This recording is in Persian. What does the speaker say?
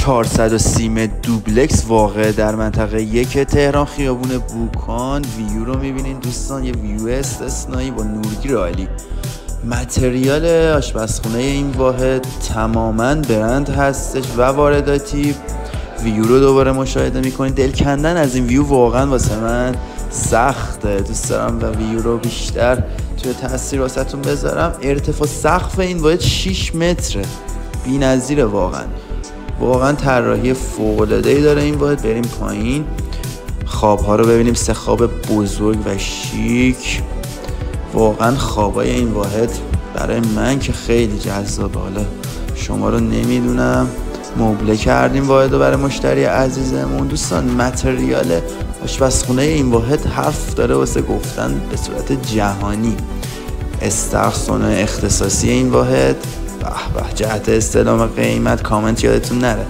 430 متر دوبلکس واقع در منطقه 1 تهران خیابون بوکان. ویو رو میبینین دوستان، یه ویو استثنایی با نورگیر عالی. متریال آشپزخونه این واحد تماماً برند هستش و وارداتی. ویو رو دوباره مشاهده میکنید. دل کندن از این ویو واقعا واسه من سخته، دوست دارم و ویو رو بیشتر توی تصویر واسهتون بذارم. ارتفاع سقف این واحد 6 متره، بی‌نظیره واقعا طراحی فوق‌العاده‌ای داره این واحد. بریم پایین، خواب‌ها رو ببینیم. 3 خواب بزرگ و شیک. واقعا خوابای این واحد برای من که خیلی جذابه، حالا شما رو نمیدونم. مبله کردیم واحد رو برای مشتری عزیزمون. دوستان متریال آشپزخونه این واحد حرف داره واسه گفتن به صورت جهانی. استخدام اختصاصی این واحد. به جهت استعلام قیمت کامنت یادتون نره.